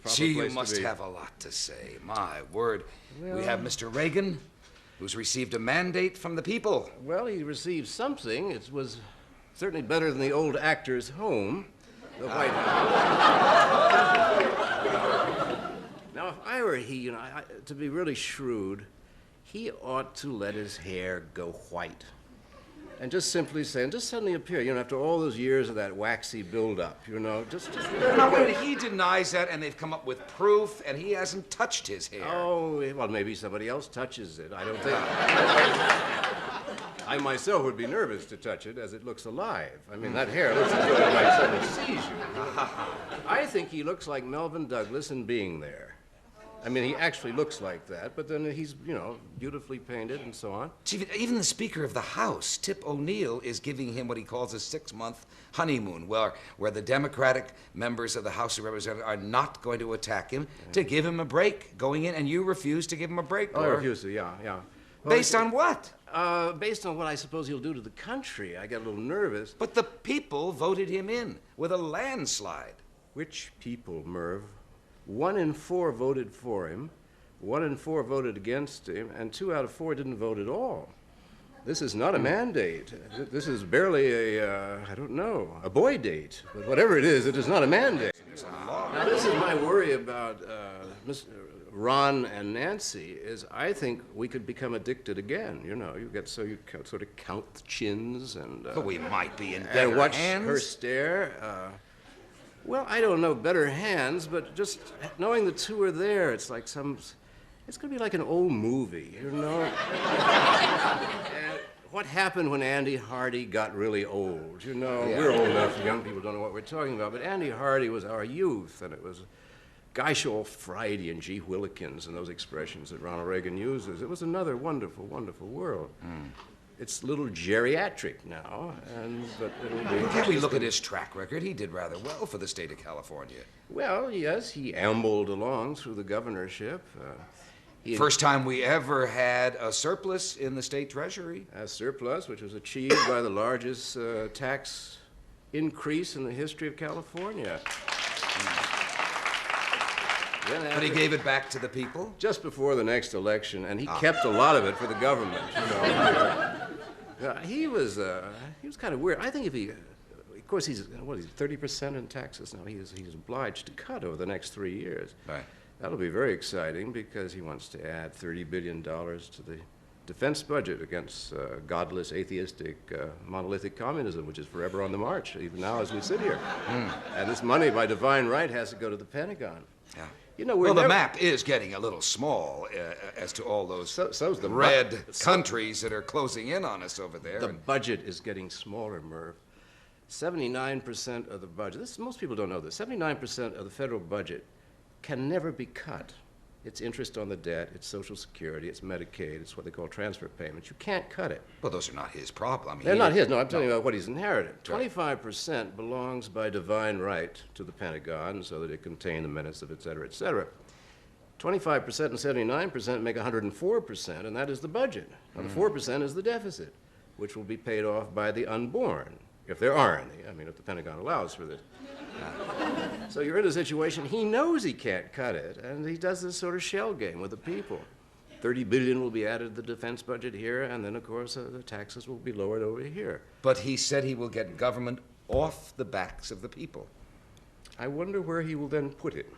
Gee, you must have a lot to say. My word. Well, we have Mr. Reagan, who's received a mandate from the people. Well, he received something. It was certainly better than the old actor's home, the White House. Now, if I were he, to be really shrewd, he ought to let his hair go white. And just simply say, and just suddenly appear, after all those years of that waxy buildup, just... Now, wait, he denies that, and they've come up with proof, and he hasn't touched his hair. Oh, well, maybe somebody else touches it. I don't think... I myself would be nervous to touch it, as it looks alive. I mean, that hair looks as though it might suddenly seize you. I think he looks like Melvin Douglas in Being There. I mean, he actually looks like that, but then he's, beautifully painted and so on. Chief, even the Speaker of the House, Tip O'Neill, is giving him what he calls a 6-month honeymoon, where the Democratic members of the House of Representatives are not going to attack him to give him a break going in, and you refuse to give him a break. Oh, I refuse to, yeah. Well, based on what? Based on what I suppose he'll do to the country. I got a little nervous. But the people voted him in with a landslide. Which people, Merv? 1 in 4 voted for him, 1 in 4 voted against him, and 2 out of 4 didn't vote at all. This is not a mandate. This is barely a boy date. But whatever it is not a mandate. Now, this is my worry about Ron and Nancy, is I think we could become addicted again. You sort of count the chins and... but we might be in better hands. And watch hands. her stare. Well, I don't know better hands, but just knowing the two are there, it's like it's going to be like an old movie, And what happened when Andy Hardy got really old, Yeah. We're old enough, young people don't know what we're talking about, but Andy Hardy was our youth, and it was Geisha Friday and Gee Willikins and those expressions that Ronald Reagan uses. It was another wonderful, wonderful world. It's a little geriatric now, but it'll be... Can't we look at his track record? He did rather well for the state of California. Well, yes, he ambled along through the governorship. First time we ever had a surplus in the state treasury. A surplus, which was achieved by the largest tax increase in the history of California. But he gave it back to the people? Just before the next election, and he kept a lot of it for the government, He was kind of weird. I think if he, of course, he's 30% in taxes now. He's obliged to cut over the next 3 years. Right. That'll be very exciting because he wants to add $30 billion to the defense budget against godless, atheistic, monolithic communism, which is forever on the march, even now as we sit here. And this money, by divine right, has to go to the Pentagon. Yeah. The map is getting a little small as to all those so's the red countries that are closing in on us over there. The budget is getting smaller, Merv. 79% of the budget, most people don't know this, 79% of the federal budget can never be cut. It's interest on the debt, it's Social Security, it's Medicaid, it's what they call transfer payments. You can't cut it. Well, those are not his problem. They're not his. No, I'm telling you about what he's inherited. 25% belongs by divine right to the Pentagon so that it contain the minutes of et cetera, et cetera. 25% and 79% make 104%, and that is the budget. Now, the 4% is the deficit, which will be paid off by the unborn, if there are any. I mean, if the Pentagon allows for this. So you're in a situation, he knows he can't cut it, and he does this sort of shell game with the people. $30 billion will be added to the defense budget here, and then, of course, the taxes will be lowered over here. But he said he will get government off the backs of the people. I wonder where he will then put it.